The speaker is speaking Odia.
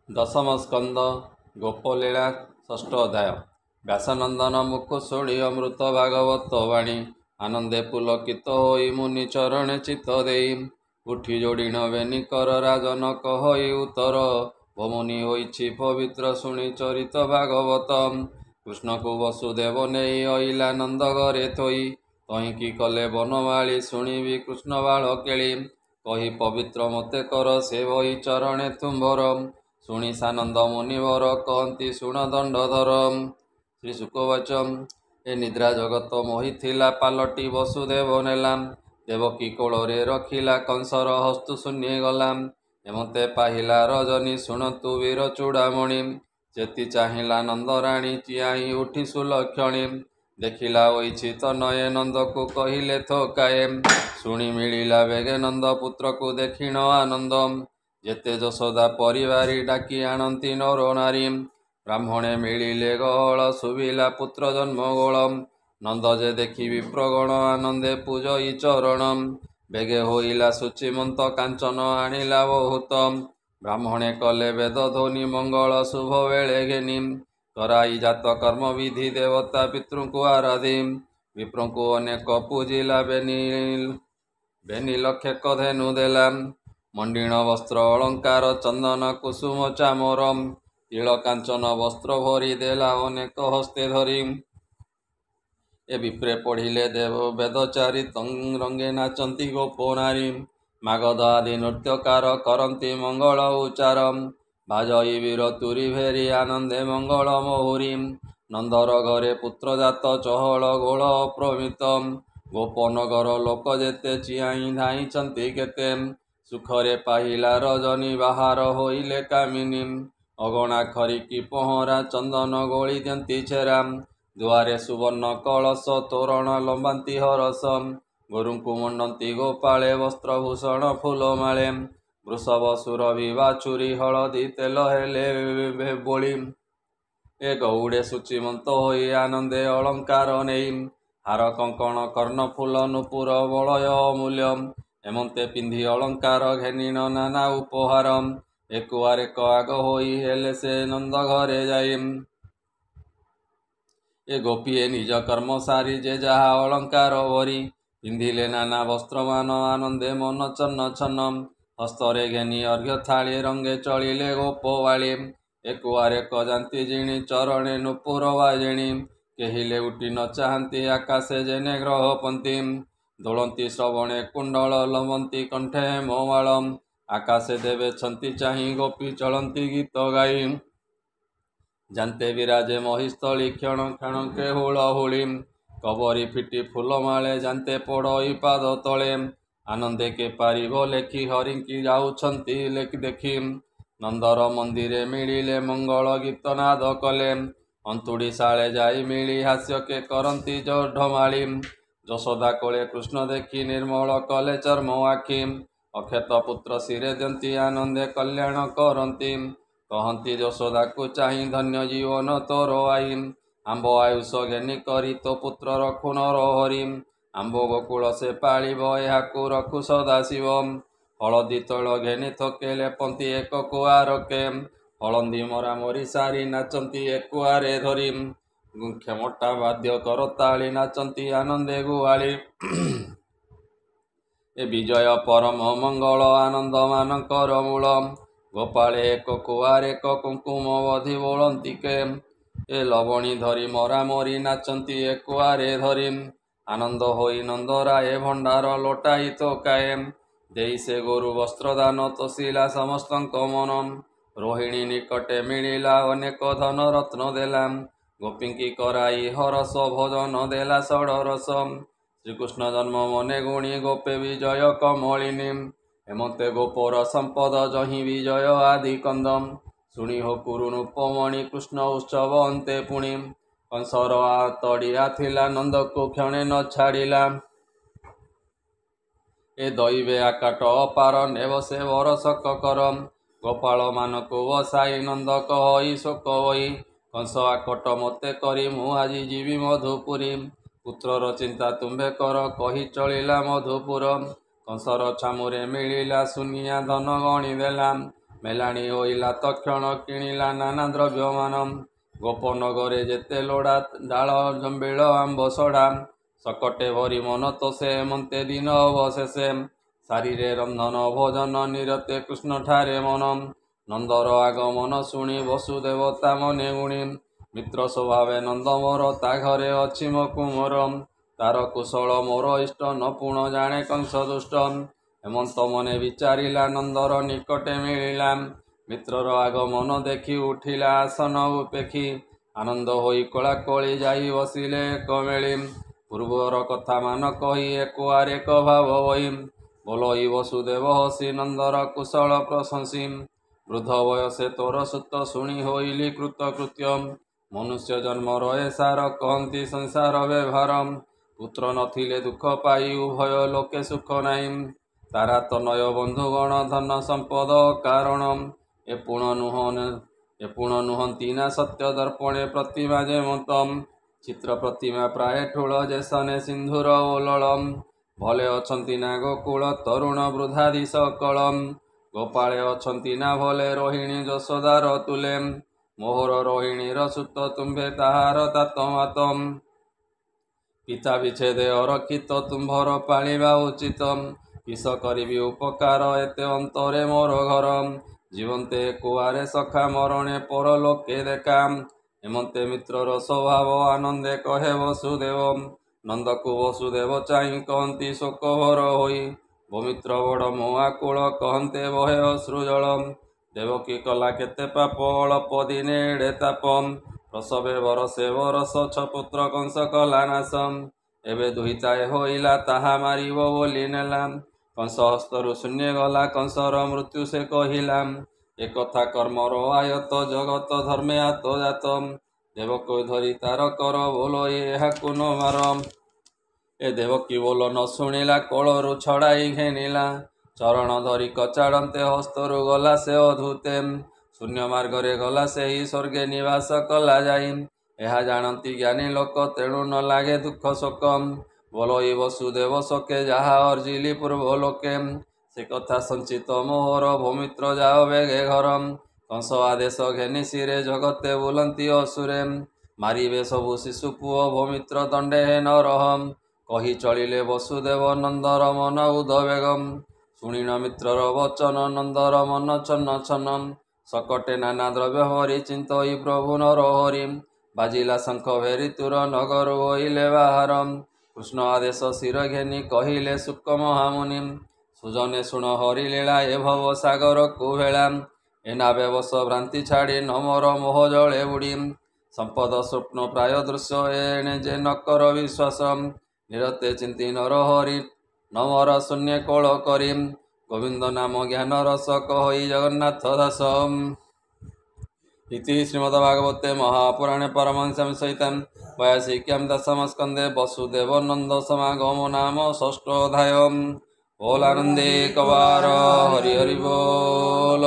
ଦଶମ ସ୍କନ୍ଦ ଗୋପଲୀଳା ଷଷ୍ଠ ଅଧ୍ୟାୟ। ବ୍ୟାସନନ୍ଦନ ମୁଖ ଶୁଣି ଅମୃତ ଭାଗବତ ବାଣୀ ଆନନ୍ଦେ ପୁଲକିତ ହୋଇ ମୁନି ଚରଣେ ଚିତ୍ତ ଦେଇ ଉଠି ଯୋଡ଼ିଣ ବେନିକର ରାଜନ କହଇ ଉତ୍ତର ଭମୁନି ହୋଇଛି ପବିତ୍ର ଶୁଣି ଚରିତ ଭାଗବତ। କୃଷ୍ଣକୁ ବସୁଦେବ ନେଇ ଅଇଲା ନନ୍ଦ ଘରେ ଥୋଇ ତହିଁକି କଲେ ବନମାଳି ଶୁଣିବି କୃଷ୍ଣ ବାଳ କେଳି କହି ପବିତ୍ର ମତେ କର ସେ ବହି ଚରଣେ ତୁମ୍ଭର ଶୁଣି ସାନନ୍ଦ ମୁନିବର କହନ୍ତି ଶୁଣ ଦଣ୍ଡଧର। ଶ୍ରୀ ଶୁକବାଚ ଏ ନିଦ୍ରା ଜଗତ ମୋହିଥିଲା ପାଲଟି ବସୁଦେବ ନେଲା ଦେବକୀ କୋଳରେ ରଖିଲା କଂସର ହସ୍ତୁ ଶୂନ୍ୟ ଗଲା ଏମତେ ପାହିଲା ରଜନୀ ଶୁଣନ୍ତୁ ବୀର ଚୂଡ଼ାମଣି ଯେତି ଚାହିଁଲା ନନ୍ଦରାଣୀ ଚିଆହିଁ ଉଠି ସୁଲକ୍ଷଣୀ ଦେଖିଲା ହୋଇଛି ତନୟେ ନନ୍ଦକୁ କହିଲେ ଥୋକାଏ ଶୁଣି ମିଳିଲା ବେଗେ ନନ୍ଦ ପୁତ୍ରକୁ ଦେଖିଣ ଆନନ୍ଦ ଯେତେ ଯଶୋଦା ପରିବାରୀ ଡାକି ଆଣନ୍ତି ନର ନାରୀ ବ୍ରାହ୍ମଣେ ମିଳିଲେ ଗହଳ ଶୁଭିଲା ପୁତ୍ର ଜନ୍ମ ଗୋଳ ନନ୍ଦ ଯେ ଦେଖି ବିପ୍ରଗଣ ଆନନ୍ଦେ ପୂଜଇ ଚରଣ ବେଗେ ହୋଇଲା ସୂଚିମନ୍ତ କାଞ୍ଚନ ଆଣିଲା ବହୁତ ବ୍ରାହ୍ମଣେ କଲେ ବେଦ ଧ୍ୱନି ମଙ୍ଗଳ ଶୁଭ ବେଳେ ଘେନି କରାଇ ଜାତ କର୍ମ ବିଧି ଦେବତା ପିତୃଙ୍କୁ ଆରାଧି ବିପ୍ରଙ୍କୁ ଅନେକ ପୂଜିଲା ବେନି ଲକ୍ଷେ ଧେନୁ ଦେଲା ମଣ୍ଡିଣ ବସ୍ତ୍ର ଅଳଙ୍କାର ଚନ୍ଦନ କୁସୁମ ଚାମର ତିଳ କାଞ୍ଚନ ବସ୍ତ୍ର ଭରି ଦେଲା ଅନେକ ହସ୍ତେ ଧରି ଏ ବିପ୍ରେ ପଢ଼ିଲେ ଦେବ ବେଦଚାରୀ ରଙ୍ଗେ ନାଚନ୍ତି ଗୋପ ନାରୀ ମାଗଧ ଆଦି ନୃତ୍ୟକାର କରନ୍ତି ମଙ୍ଗଳ ଉଚାର ବାଜଇ ବୀର ତୁରି ଭେରି ଆନନ୍ଦେ ମଙ୍ଗଳ ମହୁରୀ ନନ୍ଦର ଘରେ ପୁତ୍ର ଜାତ ଚହଳ ଗୋଳ ଅପ୍ରମିତ ଗୋପନଗର ଲୋକ ଯେତେ ଚିଆହିଁ ଧାଇଁଛନ୍ତି କେତେ ସୁଖରେ ପାହିଲା ରଜନୀ ବାହାର ହୋଇଲେ କାମିନୀ ଅଗଣା ଖରିକି ପହଁରା ଚନ୍ଦନ ଗୋଳି ଦିଅନ୍ତି ଛେରା ଦୁଆରେ ସୁବର୍ଣ୍ଣ କଳସ ତୋରଣ ଲମ୍ବାନ୍ତି ହରସ ଗୋରୁଙ୍କୁ ମଣ୍ଡନ୍ତି ଗୋପାଳେ ବସ୍ତ୍ରଭୂଷଣ ଫୁଲମାଳେ ବୃଷଭ ସୁରଭି ବାଛୁରୀ ହଳଦୀ ତେଲ ହେଲେ ବୋଳି ଏ ଗଉଡ଼େ ସୂଚିମନ୍ତ ହୋଇ ଆନନ୍ଦେ ଅଳଙ୍କାର ନେଇ ହାର କଙ୍କଣ କର୍ଣ୍ଣଫୁଲ ନୂପୁର ବଳୟ ଅମୂଲ୍ୟ ଏମନ୍ତେ ପିନ୍ଧି ଅଳଙ୍କାର ଘେନିଣ ନାନା ଉପହାର ଏକୁଆର ଏକ ଆଗ ହୋଇ ହେଲେ ସେ ନନ୍ଦ ଘରେ ଯାଇ ଏ ଗୋପୀଏ ନିଜ କର୍ମ ସାରି ଯେ ଯାହା ଅଳଙ୍କାର ଭରି ପିନ୍ଧିଲେ ନାନା ବସ୍ତ୍ରମାନ ଆନନ୍ଦେ ମନ ଚନ୍ନ ଛନ୍ନ ହସ୍ତରେ ଘେନି ଅର୍ଘ୍ୟ ଥାଳି ରଙ୍ଗେ ଚଳିଲେ ଗୋପବାଳୀ ଏକୁଆର ଏକ ଯାନ୍ତି ଜିଣି ଚରଣେ ନୂପୁର ବାଜେଣି କେହିଲେ ଉଠି ନ ଚାହାନ୍ତି ଆକାଶେ ଯେନେ ଗ୍ରହପନ୍ତି ଦୋଳନ୍ତି ଶ୍ରବଣେ କୁଣ୍ଡଳ ଲମ୍ବନ୍ତି କଣ୍ଠେ ହେମମାଳ ଆକାଶେ ଦେବେଛନ୍ତି ଚାହିଁ ଗୋପୀ ଚଳନ୍ତି ଗୀତ ଗାଇ ଜାନ୍ତେ ବିରାଜେ ମହିସ୍ଥଳୀ କ୍ଷଣ କ୍ଷଣକେ ହୁଳ ହୁଳି କବରୀ ଫିଟି ଫୁଲମାଳେ ଜାନ୍ତେ ପୋଡ଼ଇ ପାଦ ତଳେ ଆନନ୍ଦେ କେ ପାରିବ ଲେଖି ହରିଙ୍କି ଯାଉଛନ୍ତି ଦେଖି ନନ୍ଦର ମନ୍ଦିରେ ମିଳିଲେ ମଙ୍ଗଳ ଗୀତ ନାଦ କଲେ ଅନ୍ତୁଡ଼ି ଶାଳେ ଯାଇ ମିଳି ହାସ୍ୟ କେ କରନ୍ତି ଢମାଳି ଯଶୋଦା କୋଳେ କୃଷ୍ଣ ଦେଖି ନିର୍ମଳ କଲେ ଚର୍ମ ଆଖି ଅକ୍ଷତ ପୁତ୍ର ଶିରେ ଦିଅନ୍ତି ଆନନ୍ଦେ କଲ୍ୟାଣ କରନ୍ତି କହନ୍ତି ଯଶୋଦାକୁ ଚାହିଁ ଧନ୍ୟ ଜୀବନ ତୋର ଆଇ ଆମ୍ବ ଆୟୁଷ ଘେନି କରି ତୋ ପୁତ୍ର ରଖୁ ନର ହରି ଆମ୍ବ ଗୋକୁଳ ସେ ପାଳିବ ଏହାକୁ ରଖୁ ସଦାଶିବ ହଳଦୀ ତୈଳ ଘେନି ଥୋକେ ଲେପନ୍ତି ଏକ କୁଆରକେ ହଳଦୀ ମରାମରି ସାରି ନାଚନ୍ତି ଏକୁଆରେ ଧରି କ୍ଷମଟା ବାଦ୍ୟ କରତାଳି ନାଚନ୍ତି ଆନନ୍ଦେ ଗୁଆଳି ଏ ବିଜୟ ପରମ ମଙ୍ଗଳ ଆନନ୍ଦ ମାନଙ୍କର ମୂଳ ଗୋପାଳେ ଏକ କୁଆରେ ଏକ କୁଙ୍କୁମ ବଧି ବୋଳନ୍ତି କେ ଏ ଲବଣୀ ଧରି ମରାମରି ନାଚନ୍ତି ଏକୁଆରେ ଧରି ଆନନ୍ଦ ହୋଇ ନନ୍ଦରାଏ ଭଣ୍ଡାର ଲୋଟାଇ ଥୋକାଏ ଦେଇ ସେ ଗୋରୁ ବସ୍ତ୍ର ଦାନ ତୋଷିଲା ସମସ୍ତଙ୍କ ମନ ରୋହିଣୀ ନିକଟେ ମିଳିଲା ଅନେକ ଧନ ରତ୍ନ ଦେଲା ଗୋପୀଙ୍କି କରାଇ ହରସ ଭୋଜନ ଦେଲା ଷଡ଼ରସ ଶ୍ରୀକୃଷ୍ଣ ଜନ୍ମ ମନେ ଗୁଣି ଗୋପେ ବିଜୟ କମଳିନୀ ଏମତେ ଗୋପର ସମ୍ପଦ ଜହିଁ ବିଜୟ ଆଦି କନ୍ଦ ଶୁଣି ହୋ କୁରୁ ନୃପମଣି କୃଷ୍ଣ ଉତ୍ସବ ଅନ୍ତେ ପୁଣି କଂସର ତଡ଼ିଆ ଥିଲା ନନ୍ଦକୁ କ୍ଷଣେ ନ ଛାଡ଼ିଲା ଏ ଦଇବେ ଆକାଟ ଅପାର ନେବ ସେ ବରଷକ କର ଗୋପାଳ ମାନଙ୍କୁ ବସାଇ ନନ୍ଦ କହଇ ଶୋକ ହୋଇ କଂସ ଆକଟ ମତେ କରି ମୁଁ ଆଜି ଯିବି ମଧୁପୁରୀ ପୁତ୍ରର ଚିନ୍ତା ତୁମ୍ଭେ କର କହି ଚଳିଲା ମଧୁପୁର କଂସର ଛାମୁରେ ମିଳିଲା ସୁନିଆ ଧନ ଗଣି ଦେଲା ମେଲାଣି ହୋଇଲା ତକ୍ଷଣ କିଣିଲା ନାନା ଦ୍ରବ୍ୟମାନ। ଗୋପନଗରେ ଯେତେ ଲୋଡ଼ା ଡାଳ ଜମ୍ବିଳ ଆମ୍ବ ସଢ଼ା। ସକଟେ ଭରି ମନ ତୋଷେ ମନ୍ତେ ଦିନ ଅବଶେଷେ। ଶାରୀରେ ରନ୍ଧନ ଭୋଜନ ନିରତେ କୃଷ୍ଣଠାରେ ମନ। ନନ୍ଦର ଆଗମନ ଶୁଣି ବସୁଦେବ ତା ମନେ ଗୁଣି। ମିତ୍ର ସ୍ୱଭାବେ ନନ୍ଦ ମୋର ତା ଘରେ ଅଛି ମୋ କୁମର। ତାର କୁଶଳ ମୋର ଇଷ୍ଟ ନପୁଣ ଜାଣେ କଂସ ଦୁଷ୍ଟ। ହେମନ୍ତ ମନେ ବିଚାରିଲା ନନ୍ଦର ନିକଟେ ମିଳିଲା। ମିତ୍ରର ଆଗମନ ଦେଖି ଉଠିଲା ଆସନ ଉପେକ୍ଷୀ। ଆନନ୍ଦ ହୋଇ କୋଳାକୋଳି ଯାଇ ବସିଲେ ଏକ ମେଳି। ପୂର୍ବର କଥା ମାନ କହି ଏକୁଆରେକ ଭାବ ବହି। ବୋଲଇ ବସୁଦେବ ହସି ନନ୍ଦର କୁଶଳ ପ୍ରଶଂସି। ବୃଦ୍ଧ ବୟସେ ତୋର ସୁତ ଶୁଣି ହୋଇଲି କୃତକୃତ୍ୟ। ମନୁଷ୍ୟ ଜନ୍ମର ଏ ସାର କହନ୍ତି ସଂସାର ବ୍ୟବହାର। ପୁତ୍ର ନଥିଲେ ଦୁଃଖ ପାଇ ଉଭୟ ଲୋକେ ସୁଖ ନାହିଁ। ତାରା ତନୟ ବନ୍ଧୁଗଣ ଧନ ସମ୍ପଦ କାରଣ। ଏ ପୁଣ ନୁହନ୍ତି ନା ସତ୍ୟ ଦର୍ପଣେ ପ୍ରତିମା ଯେମନ୍ତ। ଚିତ୍ର ପ୍ରତିମା ପ୍ରାୟ ଠୁଳ ଯେସନେ ସିନ୍ଧୁର ଓଲଳ। ଭଲେ ଅଛନ୍ତି ନା ଗୋକୁଳ ତରୁଣ ବୃଦ୍ଧାଦି ସକଳ। ଗୋପାଳେ ଅଛନ୍ତି ନା ଭଲେ ରୋହିଣୀ ଯଶୋଦାର ତୁଲେ। ମୋହର ରୋହିଣୀର ସୁତ ତୁମ୍ଭେ ତାହାର ତାତ ମାତ। ପିତା ବିଚ୍ଛେଦେ ଅରକ୍ଷିତ ତୁମ୍ଭର ପାଳିବା ଉଚିତ। କିସ କରିବି ଉପକାର ଏତେ ଅନ୍ତରେ ମୋର ଘର। ଜୀବନ୍ତେ କୁଆରେ ସଖା ମରଣେ ପରଲୋକେ ଦେଖା। ହେମନ୍ତେ ମିତ୍ରର ସ୍ୱଭାବ ଆନନ୍ଦେ କହେ ବସୁଦେବ। ନନ୍ଦକୁ ବସୁଦେବ ଚାହିଁ କହନ୍ତି ଶୋକ ଭର ହୋଇ। ଭୂମିତ୍ର ବଡ଼ ମୋ ଆକୁଳ କହନ୍ତେ ବହେ ଅଶ୍ରୁଜଳ। ଦେବକୀ କଲା କେତେ ପାପ ଅଳପ ଦିନେ ଏଡ଼େ ତାପ। ପ୍ରସବେ ବରଷେ ବରଷ ଛପୁତ୍ର କଂସ କଲା ନାଶ। ଏବେ ଦୁହିତାଏ ହୋଇଲା ତାହା ମାରିବ ବୋଲି ନେଲା। କଂସ ହସ୍ତରୁ ଶୂନ୍ୟ ଗଲା କଂସର ମୃତ୍ୟୁ ସେ କହିଲା। ଏକଥା କର୍ମର ଆୟତ ଜଗତ ଧର୍ମେ ଆତଜାତ। ଦେବକୀ ଧରି ତାର କର ବୋଲଇ ଏହାକୁ ନ ମାର। ଏ ଦେବକୀ ବୋଲ ନ ଶୁଣିଲା କୋଳରୁ ଛଡ଼ାଇ ଘେନିଲା। ଚରଣ ଧରି କଚାଡ଼ନ୍ତେ ହସ୍ତରୁ ଗଲା ସେ ଅଧୂତେ। ଶୂନ୍ୟ ମାର୍ଗରେ ଗଲା ସେହି ସ୍ୱର୍ଗେ ନିବାସ କଲା ଯାଇ। ଏହା ଜାଣନ୍ତି ଜ୍ଞାନୀ ଲୋକ ତେଣୁ ନ ଲାଗେ ଦୁଃଖ ଶୋକ। ବୋଲଇ ବସୁଦେବ ଶୋକେ ଯାହା ଅର୍ଜିଲି ପୂର୍ବ ଲୋକେ। ସେ କଥା ସଞ୍ଚିତ ମୋହର ଭୂମିତ୍ର ଯାଅ ବେଗେ ଘର। କଂସ ଆଦେଶ ଘେନି ଶିରେ ଜଗତେ ବୁଲନ୍ତି ଅସୁରେ। ମାରିବେ ସବୁ ଶିଶୁ ପୁଅ ଭୂମିତ୍ର ଦଣ୍ଡେ ହେ ନରହ। କହି ଚଳିଲେ ବସୁଦେବ ନନ୍ଦର ମନ ଉଦବେଗ। ଶୁଣିନ ମିତ୍ରର ବଚନ ନନ୍ଦର ମନ ଛନ୍ନ ଛନ୍ନ। ସକଟେ ନାନା ଦ୍ରବ୍ୟ ଭରି ଚିନ୍ତଇ ପ୍ରଭୁ ନରହରି। ବାଜିଲା ଶଙ୍ଖ ଭେରି ତୁର ନଗରୁ ହୋଇଲେ ବାହାର। କୃଷ୍ଣ ଆଦେଶ ଶିର ଘେନି କହିଲେ ଶୁକ ମହାମୁନି। ସୁଜନେ ଶୁଣ ହରି ଲୀଳା ଏ ଭବ ସାଗରକୁ ଭେଳା। ଏ ନାବେ ବସ ଭ୍ରାନ୍ତି ଛାଡ଼ି ନମର ମୋହ ଜଳେ ବୁଡ଼ି। ସମ୍ପଦ ସ୍ୱପ୍ନ ପ୍ରାୟ ଦୃଶ୍ୟ ଏଣେ ଯେ ନକର ବିଶ୍ୱାସ। ନିରତେ ଚିନ୍ତି ନରହରି ନମର ଶୂନ୍ୟ କୋଳ କରି। ଗୋବିନ୍ଦ ନାମ ଜ୍ଞାନ ରସ କହଇ ଜଗନ୍ନାଥ ଦାସ। ଇତି ଶ୍ରୀମଦ୍ଭାଗବତେ ମହାପୁରାଣେ ପାରମହଂସ୍ୟାଂ ସହିତାଂ ବୟାସିକ୍ୟାଂ ଦଶମ ସ୍କନ୍ଧେ ବସୁଦେବ ନନ୍ଦ ସମାଗମ ନାମ ଷଷ୍ଠୋऽଧ୍ୟାୟ। बोल आनंदे कवार हरि हरि बोल।